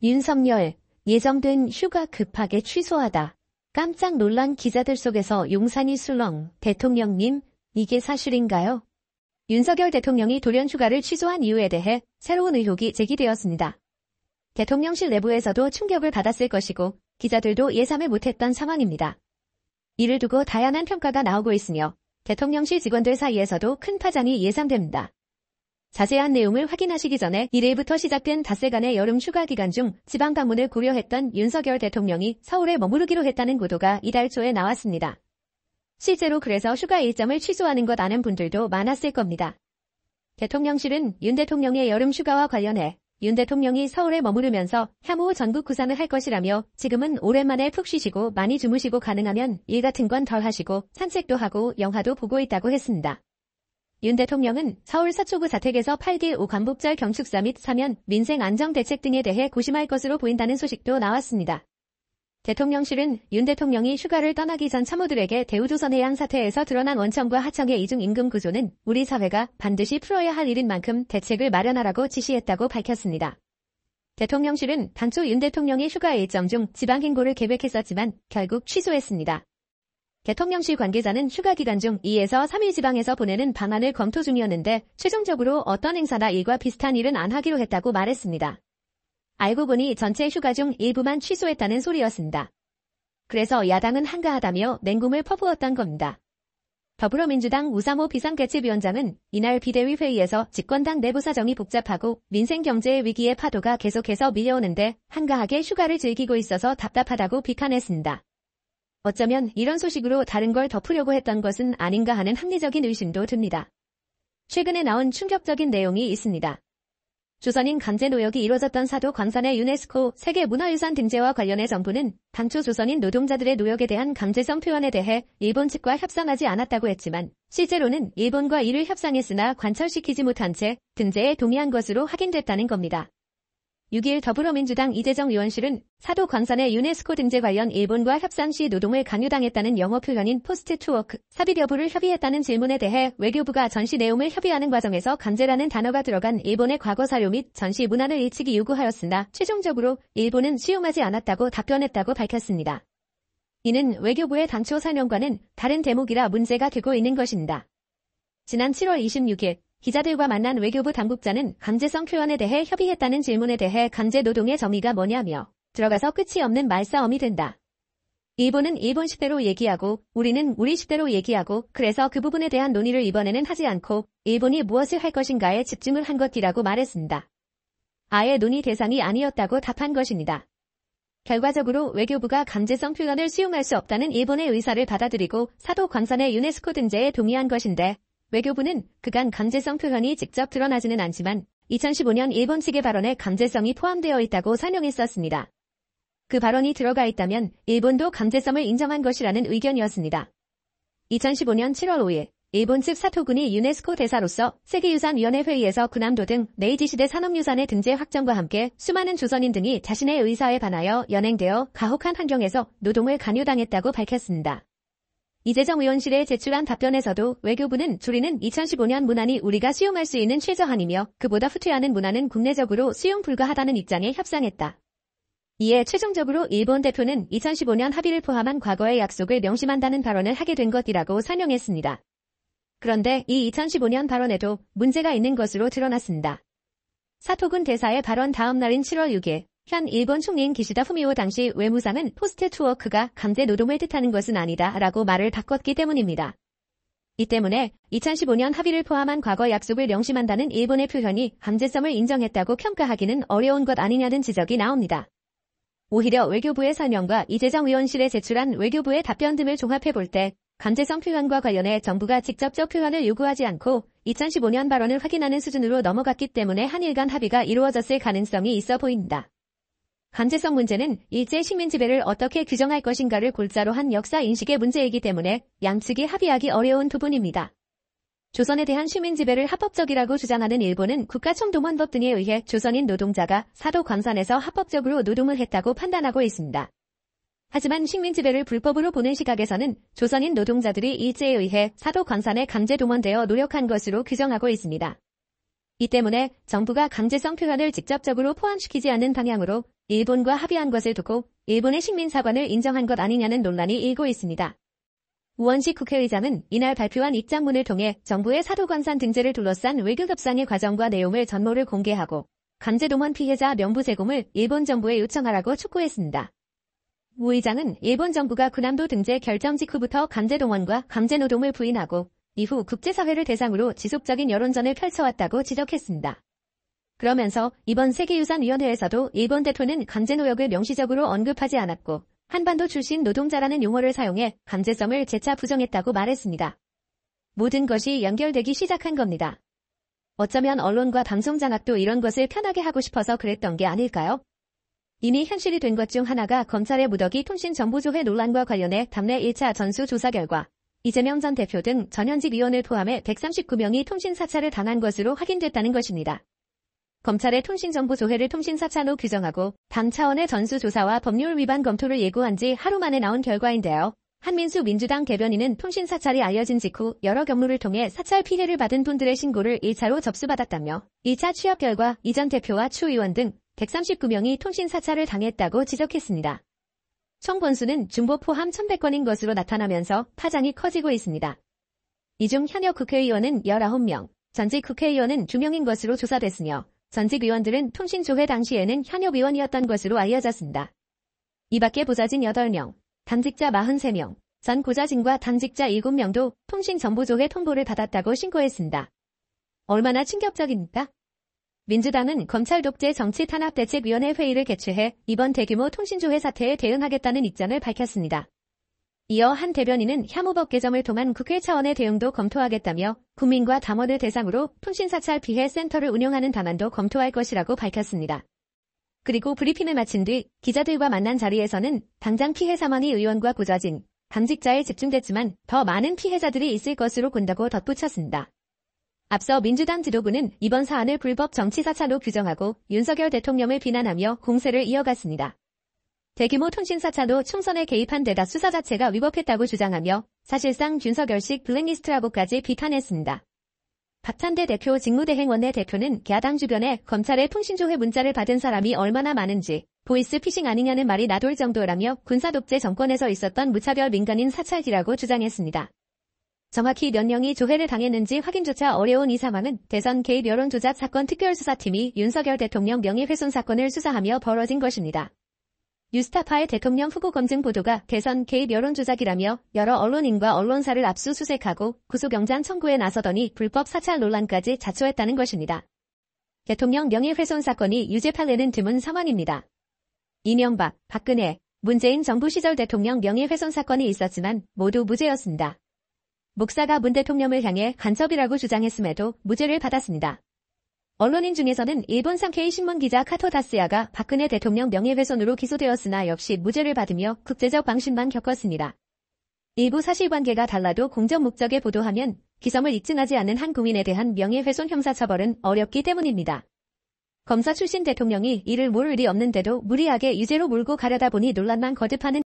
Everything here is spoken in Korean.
윤석열, 예정된 휴가 급하게 취소하다. 깜짝 놀란 기자들 속에서 용산이 술렁, 대통령님, 이게 사실인가요? 윤석열 대통령이 돌연 휴가를 취소한 이유에 대해 새로운 의혹이 제기되었습니다. 대통령실 내부에서도 충격을 받았을 것이고 기자들도 예상을 못했던 상황입니다. 이를 두고 다양한 평가가 나오고 있으며 대통령실 직원들 사이에서도 큰 파장이 예상됩니다. 자세한 내용을 확인하시기 전에 1일부터 시작된 닷새간의 여름 휴가 기간 중 지방 방문을 고려했던 윤석열 대통령이 서울에 머무르기로 했다는 보도가 이달 초에 나왔습니다. 실제로 그래서 휴가 일정을 취소하는 것 아는 분들도 많았을 겁니다. 대통령실은 윤 대통령의 여름 휴가와 관련해 윤 대통령이 서울에 머무르면서 향후 전국 구상을 할 것이라며 지금은 오랜만에 푹 쉬시고 많이 주무시고 가능하면 일 같은 건 덜 하시고 산책도 하고 영화도 보고 있다고 했습니다. 윤 대통령은 서울 서초구 자택에서 8기 5 광복절 경축사 및 사면, 민생 안정 대책 등에 대해 고심할 것으로 보인다는 소식도 나왔습니다. 대통령실은 윤 대통령이 휴가를 떠나기 전 참모들에게 대우조선 해양 사태에서 드러난 원청과 하청의 이중 임금 구조는 우리 사회가 반드시 풀어야 할 일인 만큼 대책을 마련하라고 지시했다고 밝혔습니다. 대통령실은 당초 윤 대통령의 휴가 일정 중 지방 행보를 계획했었지만 결국 취소했습니다. 대통령실 관계자는 휴가 기간 중 2에서 3일 지방에서 보내는 방안을 검토 중이었는데 최종적으로 어떤 행사나 일과 비슷한 일은 안 하기로 했다고 말했습니다. 알고 보니 전체 휴가 중 일부만 취소했다는 소리였습니다. 그래서 야당은 한가하다며 맹공을 퍼부었던 겁니다. 더불어민주당 우상호 비상대책위원장은 이날 비대위 회의에서 집권당 내부 사정이 복잡하고 민생 경제의 위기의 파도가 계속해서 밀려오는데 한가하게 휴가를 즐기고 있어서 답답하다고 비판했습니다. 어쩌면 이런 소식으로 다른 걸 덮으려고 했던 것은 아닌가 하는 합리적인 의심도 듭니다. 최근에 나온 충격적인 내용이 있습니다. 조선인 강제 노역이 이뤄졌던 사도 광산의 유네스코 세계문화유산 등재와 관련해 정부는 당초 조선인 노동자들의 노역에 대한 강제성 표현에 대해 일본 측과 협상하지 않았다고 했지만 실제로는 일본과 이를 협상했으나 관철시키지 못한 채 등재에 동의한 것으로 확인됐다는 겁니다. 6일 더불어민주당 이재정 의원실은 사도 광산의 유네스코 등재 관련 일본과 협상 시 노동을 강요당했다는 영어 표현인 포스트 투워크, 삽입 여부를 협의했다는 질문에 대해 외교부가 전시 내용을 협의하는 과정에서 강제라는 단어가 들어간 일본의 과거 사료 및 전시 문안을 일치기 요구하였으나 최종적으로 일본은 수용하지 않았다고 답변했다고 밝혔습니다. 이는 외교부의 당초 사명과는 다른 대목이라 문제가 되고 있는 것입니다. 지난 7월 26일 기자들과 만난 외교부 당국자는 강제성 표현에 대해 협의했다는 질문에 대해 강제 노동의 정의가 뭐냐며 들어가서 끝이 없는 말싸움이 된다. 일본은 일본식대로 얘기하고 우리는 우리식대로 얘기하고 그래서 그 부분에 대한 논의를 이번에는 하지 않고 일본이 무엇을 할 것인가에 집중을 한 것이라고 말했습니다. 아예 논의 대상이 아니었다고 답한 것입니다. 결과적으로 외교부가 강제성 표현을 수용할 수 없다는 일본의 의사를 받아들이고 사도 광산의 유네스코 등재에 동의한 것인데 외교부는 그간 강제성 표현이 직접 드러나지는 않지만 2015년 일본 측의 발언에 강제성이 포함되어 있다고 설명했었습니다. 그 발언이 들어가 있다면 일본도 강제성을 인정한 것이라는 의견이었습니다. 2015년 7월 5일 일본 측 사토군이 유네스코 대사로서 세계유산위원회 회의에서 군함도 등 메이지시대 산업유산의 등재 확정과 함께 수많은 조선인 등이 자신의 의사에 반하여 연행되어 가혹한 환경에서 노동을 강요당했다고 밝혔습니다. 이재정 의원실에 제출한 답변에서도 외교부는 조리는 2015년 문안이 우리가 수용할 수 있는 최저한이며 그보다 후퇴하는 문안은 국내적으로 수용 불가하다는 입장에 협상했다. 이에 최종적으로 일본 대표는 2015년 합의를 포함한 과거의 약속을 명심한다는 발언을 하게 된 것이라고 설명했습니다. 그런데 이 2015년 발언에도 문제가 있는 것으로 드러났습니다. 사토군 대사의 발언 다음 날인 7월 6일 현 일본 총리인 기시다 후미오 당시 외무상은 포스트 투워크가 강제 노동을 뜻하는 것은 아니다 라고 말을 바꿨기 때문입니다. 이 때문에 2015년 합의를 포함한 과거 약속을 명심한다는 일본의 표현이 강제성을 인정했다고 평가하기는 어려운 것 아니냐는 지적이 나옵니다. 오히려 외교부의 설명과 이재정 의원실에 제출한 외교부의 답변 등을 종합해볼 때 강제성 표현과 관련해 정부가 직접적 표현을 요구하지 않고 2015년 발언을 확인하는 수준으로 넘어갔기 때문에 한일 간 합의가 이루어졌을 가능성이 있어 보입니다. 강제성 문제는 일제 식민 지배를 어떻게 규정할 것인가를 골자로 한 역사 인식의 문제이기 때문에 양측이 합의하기 어려운 부분입니다. 조선에 대한 식민 지배를 합법적이라고 주장하는 일본은 국가총동원법 등에 의해 조선인 노동자가 사도 광산에서 합법적으로 노동을 했다고 판단하고 있습니다. 하지만 식민 지배를 불법으로 보는 시각에서는 조선인 노동자들이 일제에 의해 사도 광산에 강제 동원되어 노력한 것으로 규정하고 있습니다. 이 때문에 정부가 강제성 표현을 직접적으로 포함시키지 않는 방향으로 일본과 합의한 것을 두고 일본의 식민사관을 인정한 것 아니냐는 논란이 일고 있습니다. 우원식 국회의장은 이날 발표한 입장문을 통해 정부의 사도광산 등재를 둘러싼 외교 협상의 과정과 내용을 전모를 공개하고 강제동원 피해자 명부 제공을 일본 정부에 요청하라고 촉구했습니다. 우 의장은 일본 정부가 군함도 등재 결정 직후부터 강제동원과 강제노동을 부인하고 이후 국제사회를 대상으로 지속적인 여론전을 펼쳐왔다고 지적했습니다. 그러면서 이번 세계유산위원회에서도 일본 대표는 강제노역을 명시적으로 언급하지 않았고 한반도 출신 노동자라는 용어를 사용해 강제성을 재차 부정했다고 말했습니다. 모든 것이 연결되기 시작한 겁니다. 어쩌면 언론과 방송 장악도 이런 것을 편하게 하고 싶어서 그랬던 게 아닐까요? 이미 현실이 된 것 중 하나가 검찰의 무더기 통신정보조회 논란과 관련해 당내 1차 전수조사 결과 이재명 전 대표 등 전현직 의원을 포함해 139명이 통신사찰을 당한 것으로 확인됐다는 것입니다. 검찰의 통신정보조회를 통신사찰로 규정하고 당 차원의 전수조사와 법률 위반 검토를 예고한 지 하루 만에 나온 결과인데요. 한민수 민주당 대변인은 통신사찰이 알려진 직후 여러 경로를 통해 사찰 피해를 받은 분들의 신고를 1차로 접수받았다며 2차 취합 결과 이 전 대표와 추 의원 등 139명이 통신사찰을 당했다고 지적했습니다. 총 건수는 중보 포함 1,100건인 것으로 나타나면서 파장이 커지고 있습니다. 이 중 현역 국회의원은 19명, 전직 국회의원은 2명인 것으로 조사됐으며 전직 의원들은 통신조회 당시에는 현역 의원이었던 것으로 알려졌습니다. 이 밖에 보좌진 8명, 당직자 43명, 전 고좌진과 당직자 7명도 통신정보조회 통보를 받았다고 신고했습니다. 얼마나 충격적입니까? 민주당은 검찰 독재 정치 탄압 대책위원회 회의를 개최해 이번 대규모 통신조회 사태에 대응하겠다는 입장을 밝혔습니다. 이어 한 대변인은 향후법 개정을 통한 국회 차원의 대응도 검토하겠다며 국민과 당원을 대상으로 통신사찰 피해 센터를 운영하는 방안도 검토할 것이라고 밝혔습니다. 그리고 브리핑을 마친 뒤 기자들과 만난 자리에서는 당장 피해 사망이 의원과 고좌진, 당직자에 집중됐지만 더 많은 피해자들이 있을 것으로 본다고 덧붙였습니다. 앞서 민주당 지도부는 이번 사안을 불법 정치사찰로 규정하고 윤석열 대통령을 비난하며 공세를 이어갔습니다. 대규모 통신사찰로 총선에 개입한 데다 수사 자체가 위법했다고 주장하며 사실상 윤석열식 블랙리스트라고까지 비판했습니다. 박찬대 대표 직무대행 원내대표는 야당 주변에 검찰의 통신조회 문자를 받은 사람이 얼마나 많은지 보이스피싱 아니냐는 말이 나돌 정도라며 군사독재 정권에서 있었던 무차별 민간인 사찰기라고 주장했습니다. 정확히 몇 명이 조회를 당했는지 확인조차 어려운 이 상황은 대선 개입 여론조작 사건 특별수사팀이 윤석열 대통령 명예훼손 사건을 수사하며 벌어진 것입니다. 뉴스타파의 대통령 후보 검증 보도가 대선 개입 여론조작이라며 여러 언론인과 언론사를 압수수색하고 구속영장 청구에 나서더니 불법 사찰 논란까지 자초했다는 것입니다. 대통령 명예훼손 사건이 유죄 판례는 드문 상황입니다. 이명박, 박근혜, 문재인 정부 시절 대통령 명예훼손 사건이 있었지만 모두 무죄였습니다. 목사가 문 대통령을 향해 간첩이라고 주장했음에도 무죄를 받았습니다. 언론인 중에서는 일본 산케이 신문 기자 카토 다스야가 박근혜 대통령 명예훼손으로 기소되었으나 역시 무죄를 받으며 국제적 방심만 겪었습니다. 일부 사실관계가 달라도 공적 목적에 보도하면 기성을 입증하지 않는 한 국민에 대한 명예훼손 형사처벌은 어렵기 때문입니다. 검사 출신 대통령이 이를 모를 일이 없는데도 무리하게 유죄로 몰고 가려다 보니 논란만 거듭하는